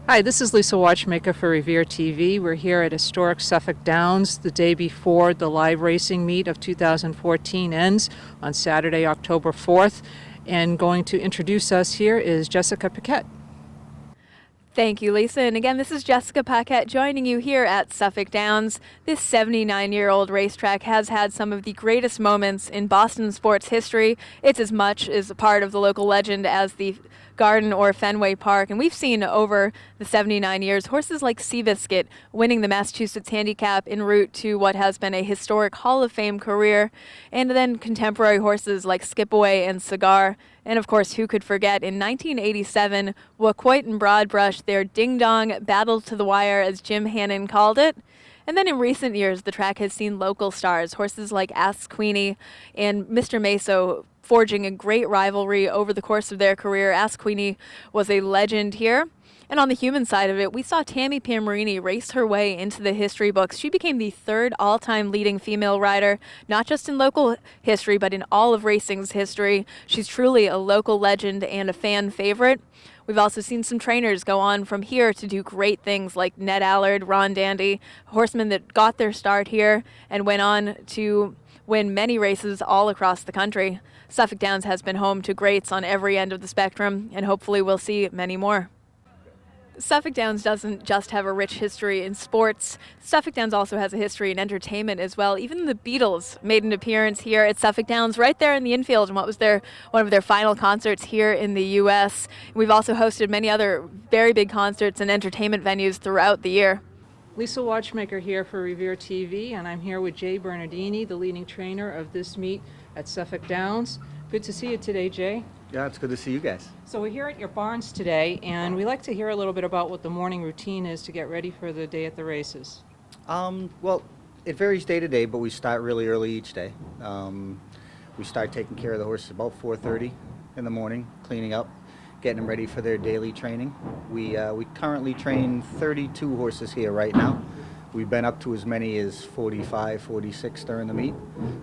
Hi, this is Lisa Watchmaker for Revere TV. We're here at historic Suffolk Downs the day before the live racing meet of 2014 ends on Saturday, October 4th. And going to introduce us here is Jessica Paquette. Thank you, Lisa. And again, this is Jessica Paquette joining you here at Suffolk Downs. This 79-year-old racetrack has had some of the greatest moments in Boston sports history. It's as much as a part of the local legend as the Garden or Fenway Park. And we've seen over the 79 years horses like Seabiscuit winning the Massachusetts Handicap en route to what has been a historic Hall of Fame career. And then contemporary horses like Skipaway and Cigar. And of course, who could forget, in 1987, Paquette and Broadbrush, their ding-dong battle to the wire, as Jim Hannon called it. And then in recent years, the track has seen local stars, horses like Ask Queenie and Mr. Meso, forging a great rivalry over the course of their career. Ask Queenie was a legend here. And on the human side of it, we saw Tammy Pammarini race her way into the history books. She became the third all-time leading female rider, not just in local history, but in all of racing's history. She's truly a local legend and a fan favorite. We've also seen some trainers go on from here to do great things like Ned Allard, Ron Dandy, horsemen that got their start here and went on to win many races all across the country. Suffolk Downs has been home to greats on every end of the spectrum, and hopefully we'll see many more. Suffolk Downs doesn't just have a rich history in sports. Suffolk Downs also has a history in entertainment as well. Even the Beatles made an appearance here at Suffolk Downs right there in the infield in what was one of their final concerts here in the U.S. We've also hosted many other very big concerts and entertainment venues throughout the year. Lisa Watchmaker here for Revere TV, and I'm here with Jay Bernardini, the leading trainer of this meet at Suffolk Downs. Good to see you today, Jay. Yeah, it's good to see you guys. So we're here at your barns today, and we like to hear a little bit about what the morning routine is to get ready for the day at the races. Well, it varies day to day, but we start really early each day. We start taking care of the horses about 4:30 in the morning, cleaning up, getting them ready for their daily training. We currently train 32 horses here right now. We've been up to as many as 45, 46 during the meet.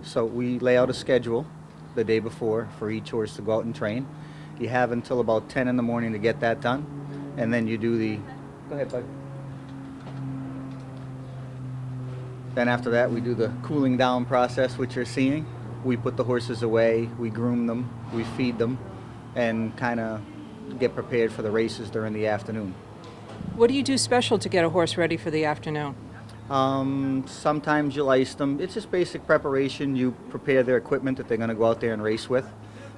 So we lay out a schedule the day before for each horse to go out and train. You have until about 10 in the morning to get that done, and then you do the... Go ahead, bud. Then after that, we do the cooling down process, which you're seeing. We put the horses away, we groom them, we feed them, and kind of get prepared for the races during the afternoon. What do you do special to get a horse ready for the afternoon? Sometimes you ice them. It's just basic preparation. You prepare their equipment that they're going to go out there and race with.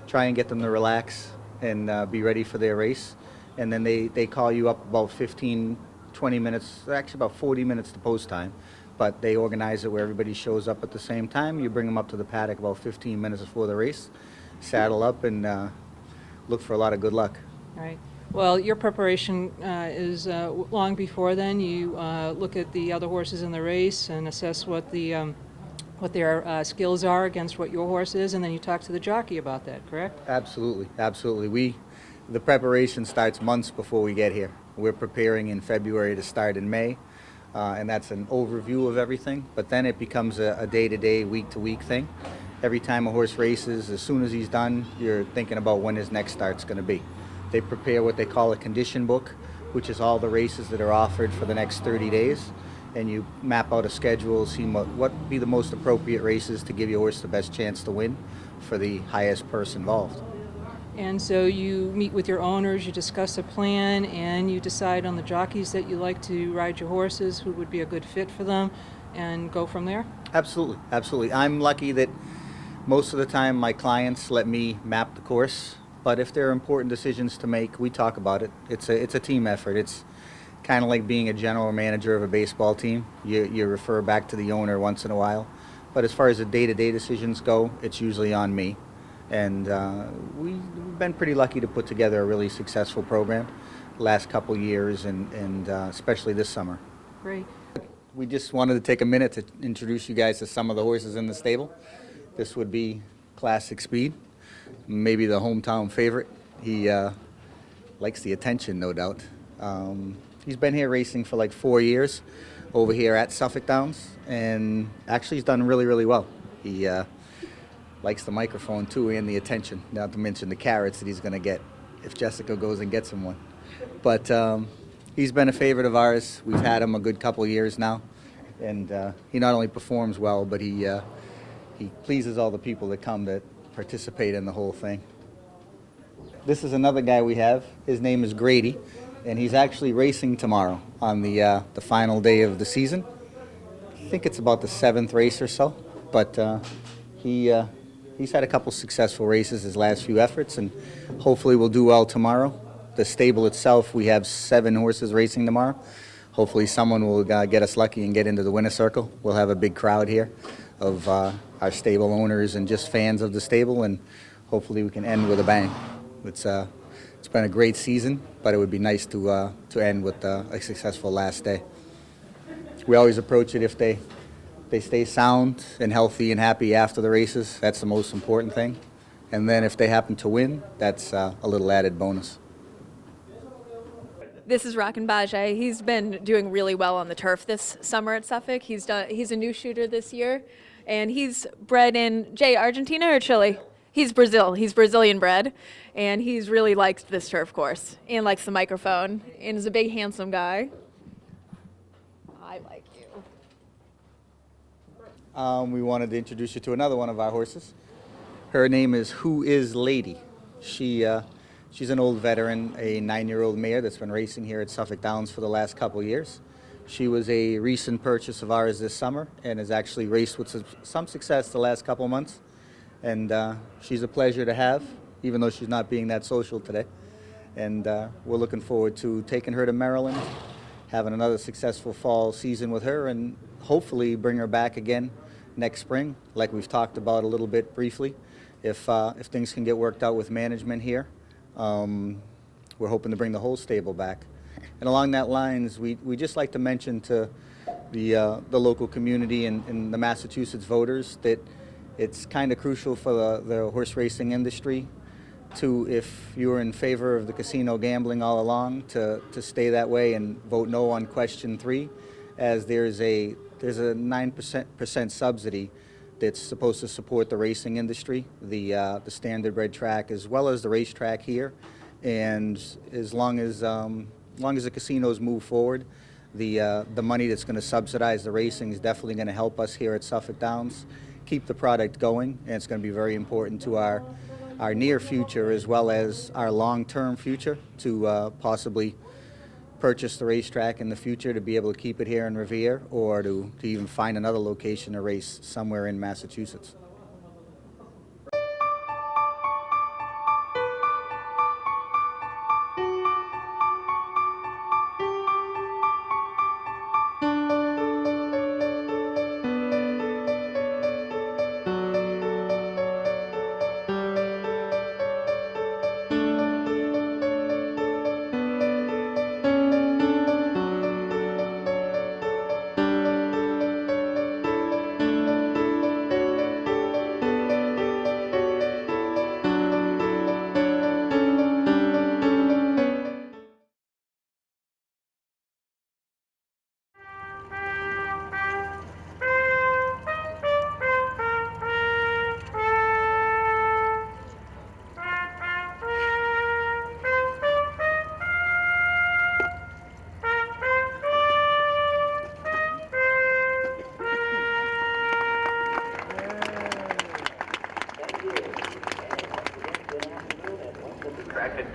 Try and get them to relax and be ready for their race. And then they call you up about 15, 20 minutes, actually about 40 minutes to post time. But they organize it where everybody shows up at the same time. You bring them up to the paddock about 15 minutes before the race, saddle up, and look for a lot of good luck. All right. Well, your preparation is long before then. You look at the other horses in the race and assess what their skills are against what your horse is, and then you talk to the jockey about that, correct? Absolutely, absolutely. The preparation starts months before we get here. We're preparing in February to start in May, and that's an overview of everything. But then it becomes a day-to-day, week-to-week thing. Every time a horse races, as soon as he's done, you're thinking about when his next start's going to be. They prepare what they call a condition book, which is all the races that are offered for the next 30 days. And you map out a schedule, see what would be the most appropriate races to give your horse the best chance to win for the highest purse involved. And so you meet with your owners, you discuss a plan, and you decide on the jockeys that you like to ride your horses, who would be a good fit for them, and go from there? Absolutely, absolutely. I'm lucky that most of the time my clients let me map the course. But if there are important decisions to make, we talk about it. It's a team effort. It's kind of like being a general manager of a baseball team. You refer back to the owner once in a while. But as far as the day-to-day decisions go, it's usually on me. And we've been pretty lucky to put together a really successful program the last couple years, and especially this summer. Great. We just wanted to take a minute to introduce you guys to some of the horses in the stable. This would be Classic Speed. Maybe the hometown favorite. He likes the attention, no doubt. He's been here racing for like 4 years over here at Suffolk Downs, and actually he's done really, really well. He likes the microphone too and the attention, not to mention the carrots that he's going to get if Jessica goes and gets him one. But He's been a favorite of ours. We've had him a good couple of years now, and he not only performs well, but he pleases all the people that come that participate in the whole thing. This is another guy we have. His name is Grady, and he's actually racing tomorrow on the final day of the season. I think it's about the 7th race or so, but he's had a couple successful races his last few efforts, and hopefully will do well tomorrow. The stable itself, we have 7 horses racing tomorrow. Hopefully someone will get us lucky and get into the winner's circle. We'll have a big crowd here of our stable owners and just fans of the stable, and hopefully we can end with a bang. It's been a great season, but it would be nice to end with a successful last day. We always approach it if they stay sound and healthy and happy after the races. That's the most important thing. And then if they happen to win, that's a little added bonus. This is Rockin' Bajaj. He's been doing really well on the turf this summer at Suffolk. He's a new shooter this year, and he's bred in, Argentina or Chile? He's Brazil. He's Brazilian bred, and he's really liked this turf course and likes the microphone, and is a big, handsome guy. I like you. We wanted to introduce you to another one of our horses. Her name is Who Is Lady. She's an old veteran, a 9-year-old mare that's been racing here at Suffolk Downs for the last couple of years. She was a recent purchase of ours this summer and has actually raced with some success the last couple of months. And she's a pleasure to have, even though she's not being that social today. And we're looking forward to taking her to Maryland, having another successful fall season with her, and hopefully bring her back again next spring, like we've talked about a little bit briefly. If things can get worked out with management here, we're hoping to bring the whole stable back. And along that lines, we just like to mention to the local community and the Massachusetts voters that it's kind of crucial for the horse racing industry to, if you're in favor of the casino gambling all along, to stay that way and vote no on question 3, as there's a 9% subsidy that's supposed to support the racing industry, the standardbred track as well as the racetrack here. And as long as the casinos move forward, the money that's going to subsidize the racing is definitely going to help us here at Suffolk Downs keep the product going, and it's going to be very important to our near future as well as our long-term future to possibly purchase the racetrack in the future, to be able to keep it here in Revere, or to even find another location to race somewhere in Massachusetts.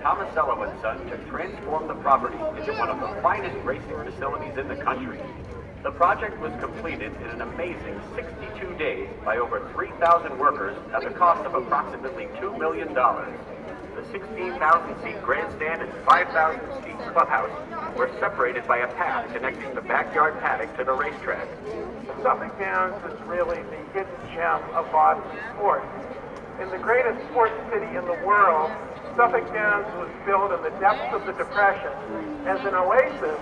Thomas Sullivan Son to transform the property into one of the finest racing facilities in the country. The project was completed in an amazing 62 days by over 3,000 workers at the cost of approximately $2 million. The 16,000-seat grandstand and 5,000-seat clubhouse were separated by a path connecting the backyard paddock to the racetrack. Suffolk Downs is really the hidden gem of Boston sports. In the greatest sports city in the world, Suffolk Downs was built in the depths of the Depression as an oasis,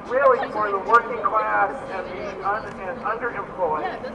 really for the working class and the underemployed.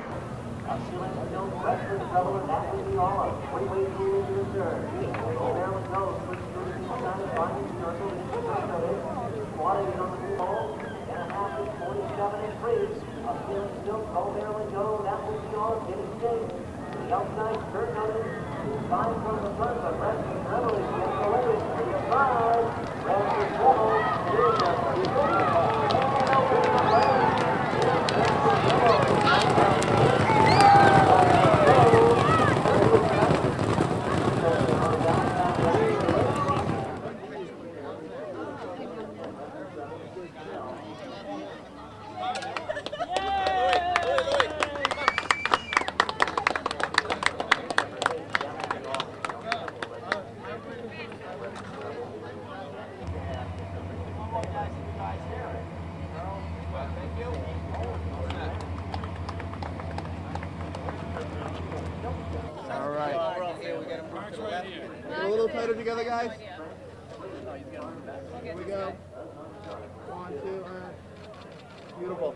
little tighter together, guys. Here we go. 1, 2, beautiful.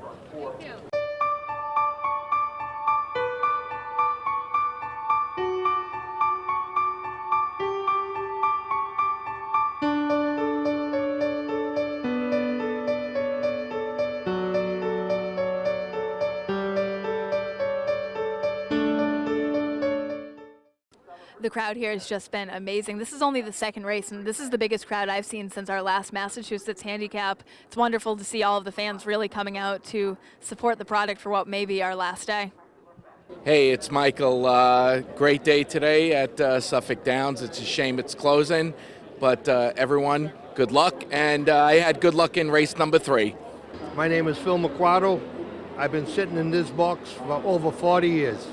The crowd here has just been amazing. This is only the second race, and this is the biggest crowd I've seen since our last Massachusetts handicap. It's wonderful to see all of the fans really coming out to support the product for what may be our last day. Hey, it's Michael. Great day today at Suffolk Downs. It's a shame it's closing, but everyone, good luck. And I had good luck in race number 3. My name is Phil McQuardo. I've been sitting in this box for over 40 years.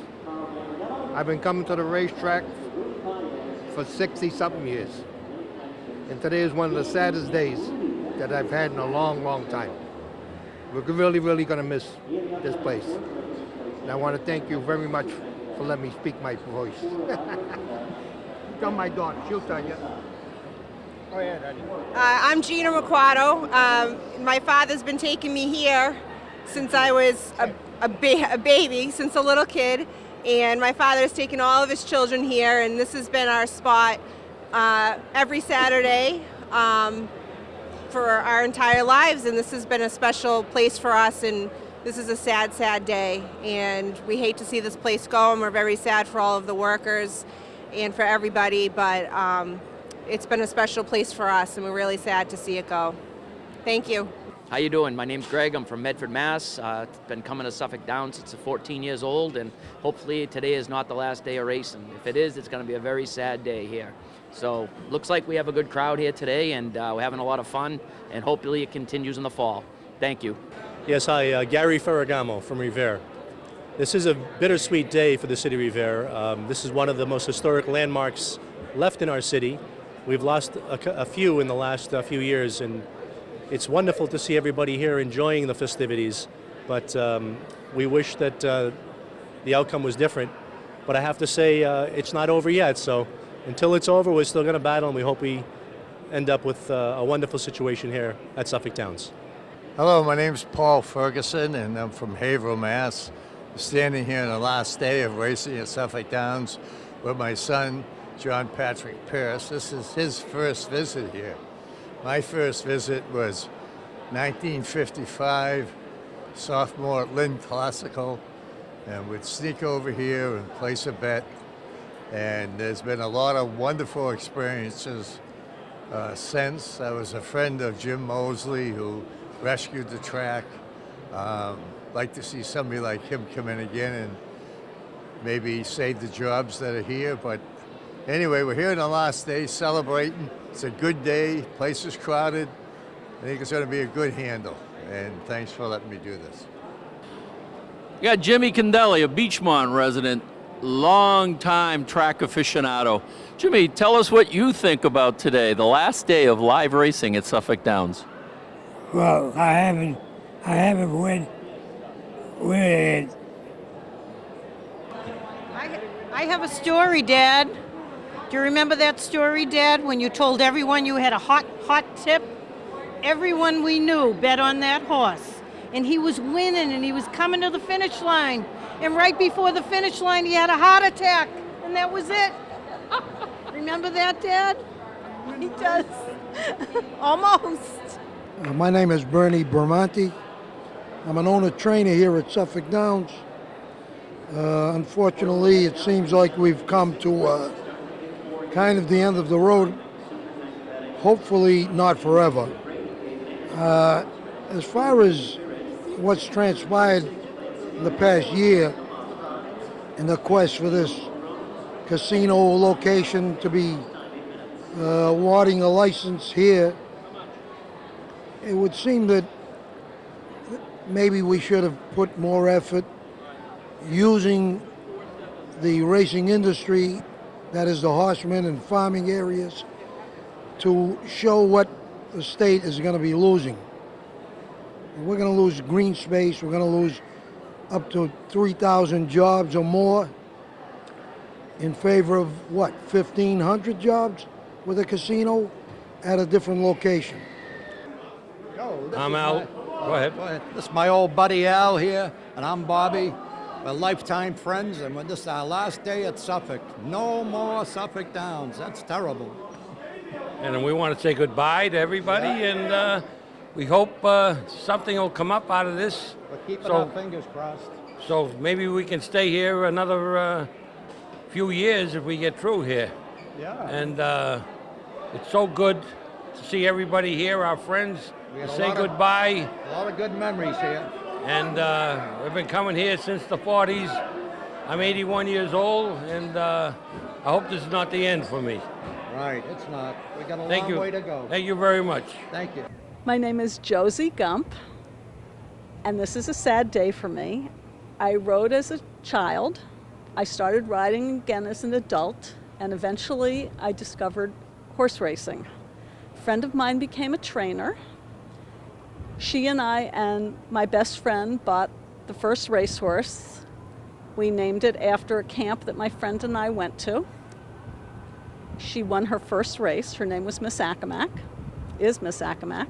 I've been coming to the racetrack for 60-something years. And today is one of the saddest days that I've had in a long, long time. We're really, really going to miss this place. And I want to thank you very much for letting me speak my voice. Tell my daughter, she'll tell you. Go ahead, honey. I'm Gina McQuardo. My father's been taking me here since I was a baby, since a little kid. And my father has taken all of his children here, and this has been our spot every Saturday for our entire lives. And this has been a special place for us, and this is a sad, sad day. And we hate to see this place go, and we're very sad for all of the workers and for everybody, but it's been a special place for us, and we're really sad to see it go. Thank you. How you doing? My name's Greg. I'm from Medford, Mass. Been coming to Suffolk Downs since I'm 14 years old, and hopefully today is not the last day of racing. If it is, it's going to be a very sad day here. So looks like we have a good crowd here today, and we're having a lot of fun, and hopefully it continues in the fall. Thank you. Yes, hi, Gary Ferragamo from Revere. This is a bittersweet day for the city of Revere. This is one of the most historic landmarks left in our city. We've lost a few in the last few years, and it's wonderful to see everybody here enjoying the festivities, but we wish that the outcome was different. But I have to say, it's not over yet, so until it's over, we're still going to battle, and we hope we end up with a wonderful situation here at Suffolk Downs. Hello, my name's Paul Ferguson, and I'm from Haverhill, Mass. I'm standing here on the last day of racing at Suffolk Downs with my son, John Patrick Pierce. This is his first visit here. My first visit was 1955, sophomore at Lynn Classical, and would sneak over here and place a bet. And there's been a lot of wonderful experiences since. I was a friend of Jim Mosley, who rescued the track. Like to see somebody like him come in again and maybe save the jobs that are here. But anyway, we're here on the last day celebrating. It's a good day, place is crowded. I think it's going to be a good handle, and thanks for letting me do this. We got Jimmy Condelli, a Beachmont resident, long-time track aficionado. Jimmy, tell us what you think about today, the last day of live racing at Suffolk Downs. Well, I haven't went with it. I have a story, Dad. Do you remember that story, Dad, when you told everyone you had a hot tip? Everyone we knew bet on that horse. And he was winning, and he was coming to the finish line. And right before the finish line, he had a heart attack. And that was it. Remember that, Dad? He does. Almost. My name is Bernie Bramante. I'm an owner-trainer here at Suffolk Downs. Unfortunately, it seems like we've come to kind of the end of the road. Hopefully not forever. As far as what's transpired in the past year in the quest for this casino location to be awarding a license here, it would seem that maybe we should have put more effort using the racing industry, that is the horsemen and farming areas, to show what the state is going to be losing. We're going to lose green space. We're going to lose up to 3,000 jobs or more in favor of, what, 1,500 jobs? with a casino at a different location. I'm Al. Go ahead. This is my old buddy Al here, and I'm Bobby. We're lifetime friends, and this is our last day at Suffolk. No more Suffolk Downs. That's terrible. And we want to say goodbye to everybody, and we hope something will come up out of this. We're keeping our fingers crossed. So maybe we can stay here another few years if we get through here. Yeah. And it's so good to see everybody here, our friends, We had to a say lot of- goodbye. A lot of good memories here. And we've been coming here since the 40s. I'm 81 years old, and I hope this is not the end for me. Right, it's not. We got a Thank long you. way to go. Thank you very much. Thank you. My name is Josie Gump, and this is a sad day for me. I rode as a child. I started riding again as an adult, and eventually I discovered horse racing. A friend of mine became a trainer. She and I and my best friend bought the first racehorse. We named it after a camp that my friend and I went to. She won her first race. Her name was Miss Accomack, is Miss Accomack.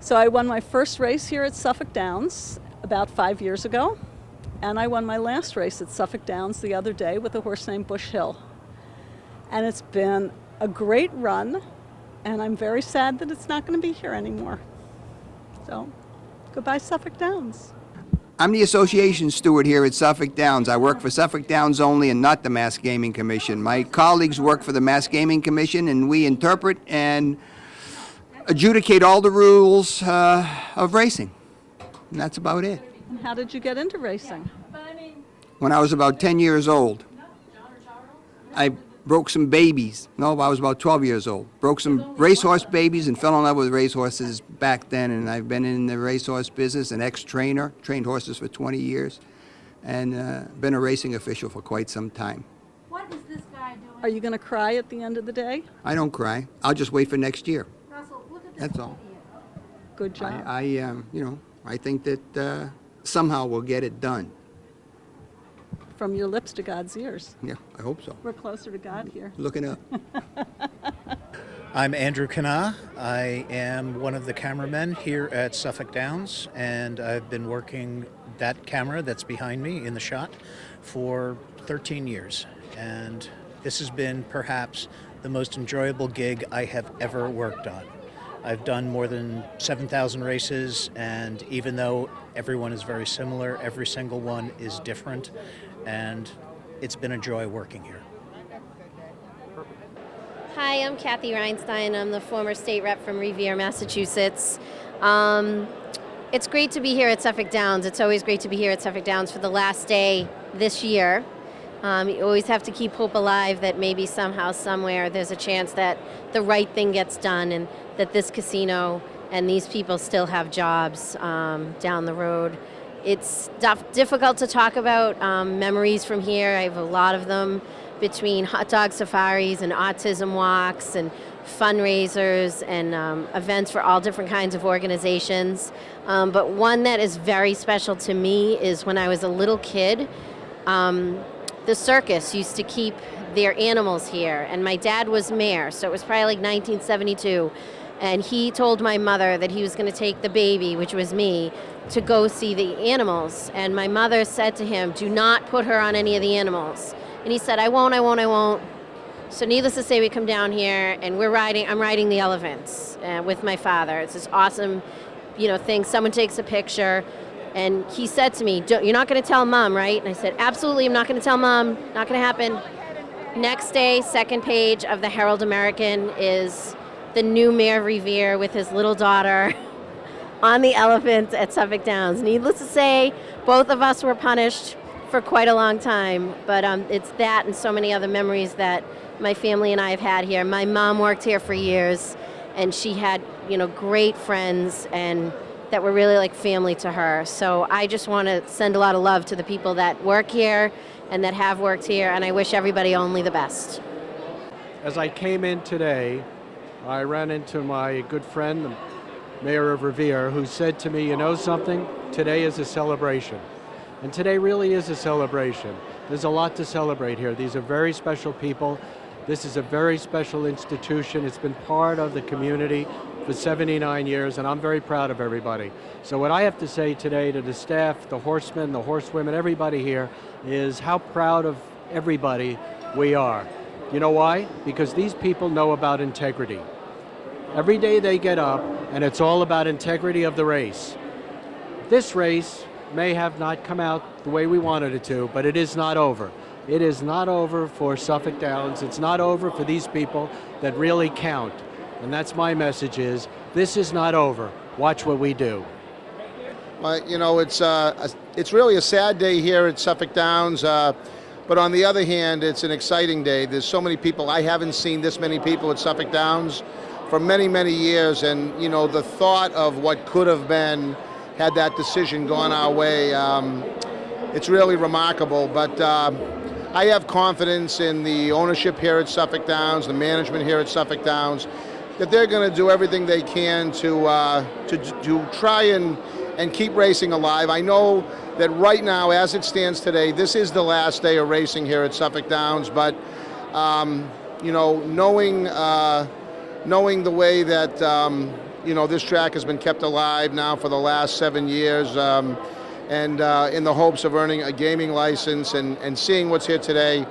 So I won my first race here at Suffolk Downs about 5 years ago, and I won my last race at Suffolk Downs the other day with a horse named Bush Hill. And it's been a great run, and I'm very sad that it's not going to be here anymore. So, goodbye Suffolk Downs. I'm the association steward here at Suffolk Downs. I work for Suffolk Downs only and not the Mass Gaming Commission. My colleagues work for the Mass Gaming Commission, and we interpret and adjudicate all the rules of racing. And that's about it. And how did you get into racing? When I was about 10 years old, I broke some babies. No, I was about 12 years old. Broke some racehorse babies and fell in love with racehorses back then. And I've been in the racehorse business, an ex-trainer, trained horses for 20 years, and been a racing official for quite some time. What is this guy doing? Are you going to cry at the end of the day? I don't cry. I'll just wait for next year. Russell, look at That's all. Good job. I think that somehow we'll get it done. From your lips to God's ears. Yeah, I hope so. We're closer to God here. Looking up. I'm Andrew Kana. I am one of the cameramen here at Suffolk Downs, and I've been working that camera that's behind me in the shot for 13 years. And this has been perhaps the most enjoyable gig I have ever worked on. I've done more than 7,000 races, and even though everyone is very similar, every single one is different, and it's been a joy working here. Hi, I'm Kathi Reinstein. I'm the former state rep from Revere, Massachusetts. It's great to be here at Suffolk Downs. It's always great to be here at Suffolk Downs for the last day this year. You always have to keep hope alive that maybe somehow, somewhere, there's a chance that the right thing gets done and that this casino and these people still have jobs down the road. It's difficult to talk about memories from here. I have a lot of them between hot dog safaris and autism walks and fundraisers and events for all different kinds of organizations. But one that is very special to me is when I was a little kid, the circus used to keep their animals here, and my dad was mayor, so it was probably like 1972, and he told my mother that he was going to take the baby, which was me, to go see the animals, and my mother said to him, do not put her on any of the animals, and he said, I won't. So needless to say, we come down here, and I'm riding the elephants with my father. It's this awesome, thing. Someone takes a picture, and he said to me, you're not going to tell Mom, right? And I said, absolutely, I'm not going to tell Mom. Not going to happen. Next day, second page of the Herald American is the new Mayor of Revere with his little daughter on the elephant at Suffolk Downs. Needless to say, both of us were punished for quite a long time, but it's that and so many other memories that my family and I have had here. My mom worked here for years, and she had, great friends and that were really like family to her. So I just want to send a lot of love to the people that work here and that have worked here, and I wish everybody only the best. As I came in today, I ran into my good friend, the Mayor of Revere, who said to me, you know something, today is a celebration. And today really is a celebration. There's a lot to celebrate here. These are very special people, This is a very special institution. It's been part of the community for 79 years, and I'm very proud of everybody. So what I have to say today to the staff, the horsemen, the horsewomen, everybody here, is how proud of everybody we are. You know why? Because these people know about integrity. Every day they get up, and it's all about integrity of the race. This race may have not come out the way we wanted it to, but it is not over. It is not over for Suffolk Downs. It's not over for these people that really count. And that's my message is, this is not over. Watch what we do. Well, you know, it's really a sad day here at Suffolk Downs, but on the other hand, it's an exciting day. There's so many people. I haven't seen this many people at Suffolk Downs for many, many years, and, you know, the thought of what could have been had that decision gone our way, it's really remarkable. But I have confidence in the ownership here at Suffolk Downs, the management here at Suffolk Downs, that they're going to do everything they can to try and keep racing alive. I know that right now, as it stands today, this is the last day of racing here at Suffolk Downs, but you know, knowing the way that you know, this track has been kept alive now for the last 7 years, and in the hopes of earning a gaming license and seeing what's here today,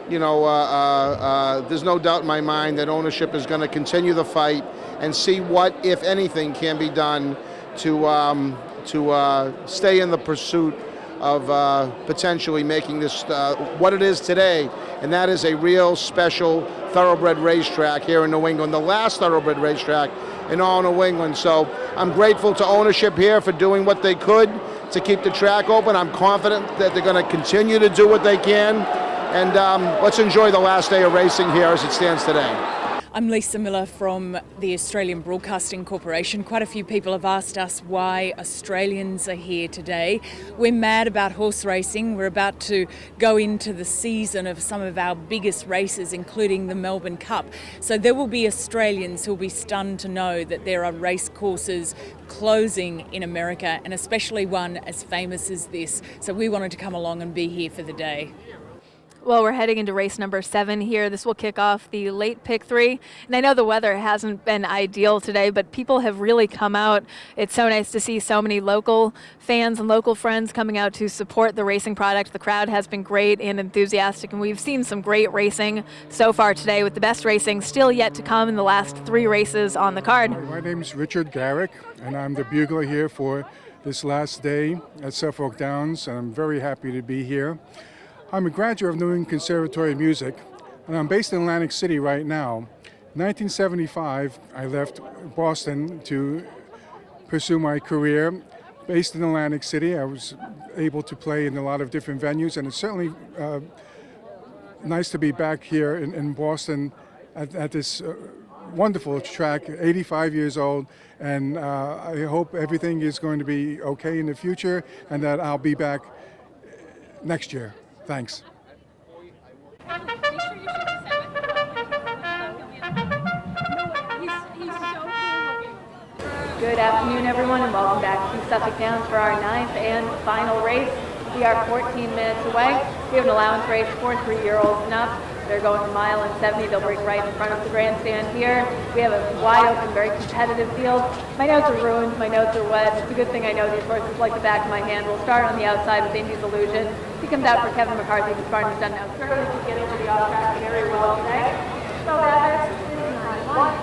you know, there's no doubt in my mind that ownership is going to continue the fight and see what, if anything, can be done to stay in the pursuit of potentially making this what it is today, and that is a real special thoroughbred racetrack here in New England, the last thoroughbred racetrack in all New England. So I'm grateful to ownership here for doing what they could to keep the track open. I'm confident that they're going to continue to do what they can, and let's enjoy the last day of racing here as it stands today. I'm Lisa Miller from the Australian Broadcasting Corporation. Quite a few people have asked us why Australians are here today. We're mad about horse racing. We're about to go into the season of some of our biggest races, including the Melbourne Cup. So there will be Australians who will be stunned to know that there are race courses closing in America, and especially one as famous as this. So we wanted to come along and be here for the day. Well, we're heading into race number 7 here. This will kick off the late pick 3. And I know the weather hasn't been ideal today, but people have really come out. It's so nice to see so many local fans and local friends coming out to support the racing product. The crowd has been great and enthusiastic, and we've seen some great racing so far today, with the best racing still yet to come in the last 3 races on the card. My name's Richard Garrick, and I'm the bugler here for this last day at Suffolk Downs, and I'm very happy to be here. I'm a graduate of New England Conservatory of Music, and I'm based in Atlantic City right now. In 1975, I left Boston to pursue my career. Based in Atlantic City, I was able to play in a lot of different venues, and it's certainly nice to be back here in Boston at this wonderful track, 85 years old, and I hope everything is going to be okay in the future and that I'll be back next year. Thanks. Good afternoon, everyone, and welcome back to Suffolk Downs for our 9th and final race. We are 14 minutes away. We have an allowance race for 3-year-olds and up. They're going a mile and 70. They'll break right in front of the grandstand here. We have a wide open, very competitive field. My notes are ruined. My notes are wet. It's a good thing I know these horses like the back of my hand. We'll start on the outside with Indy's Illusion. He comes out for Kevin McCarthy. The Spartan's done now. Certainly can get into the off track very well today. So that is 9-1.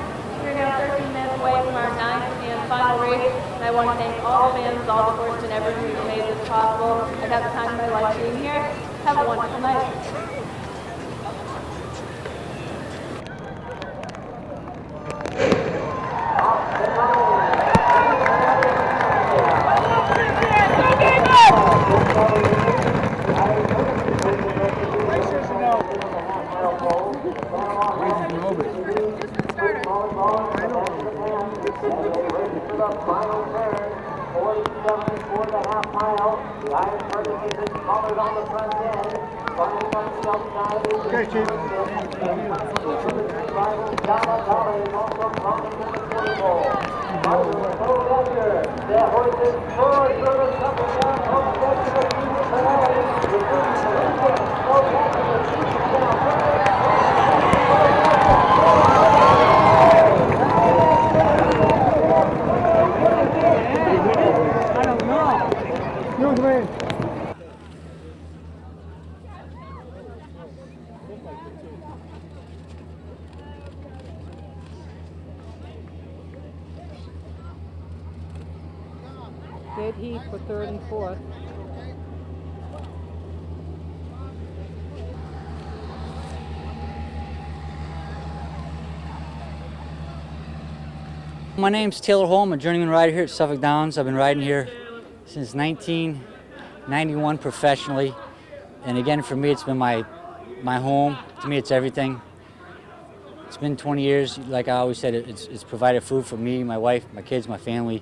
We're now 13 minutes away from our 9th and final race. And I want to thank all the fans, all the horsemen, everyone who's made this possible. I've had the time of my life being here. Have a wonderful night. Okay, Chief. dead heat for third and fourth. My name's Taylor Holm, a journeyman rider here at Suffolk Downs. I've been riding here since 1991 professionally. And again, for me, it's been my home. To me, it's everything. It's been 20 years. Like I always said, it's provided food for me, my wife, my kids, my family.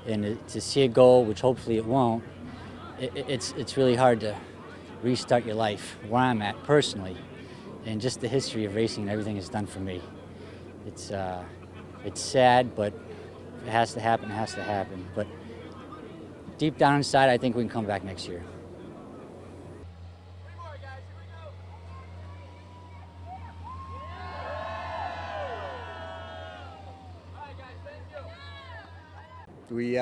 And to see it go, which hopefully it won't, it's really hard to restart your life where I'm at personally. And just the history of racing and everything it's done for me. It's sad, but if it has to happen, it has to happen. But deep down inside, I think we can come back next year. We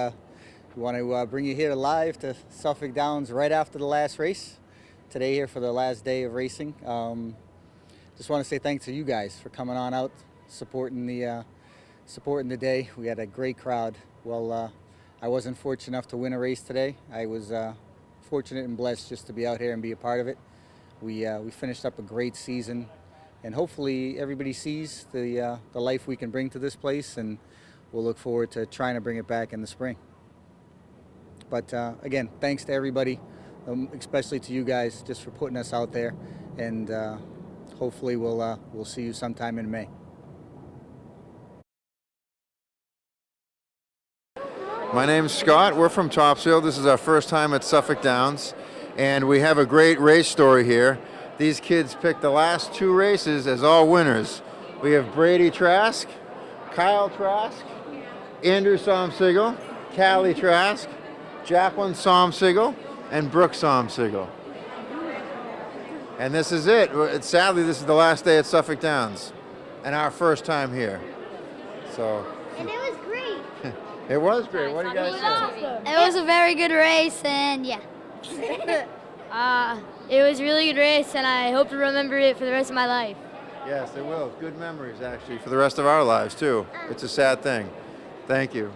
want to bring you here live to Suffolk Downs right after the last race. Today here for the last day of racing. Just want to say thanks to you guys for coming on out, supporting the day. We had a great crowd. Well, I wasn't fortunate enough to win a race today. I was fortunate and blessed just to be out here and be a part of it. We finished up a great season, and hopefully everybody sees the life we can bring to this place, and we'll look forward to trying to bring it back in the spring. But again, thanks to everybody, especially to you guys, just for putting us out there, and hopefully we'll see you sometime in May. My name's Scott. We're from Topsail. This is our first time at Suffolk Downs, and we have a great race story here. These kids picked the last two races as all winners. We have Brady Trask, Kyle Trask, Andrew Somsigel, Callie Trask, Jacqueline Somsigel, and Brooke Somsigel. And this is it. Sadly, this is the last day at Suffolk Downs, and our first time here. So. And it was great. It was great. What do you guys think? It was a very good race, and yeah. It was a really good race, and I hope to remember it for the rest of my life. Yes, it will. Good memories, actually, for the rest of our lives, too. It's a sad thing. Thank you.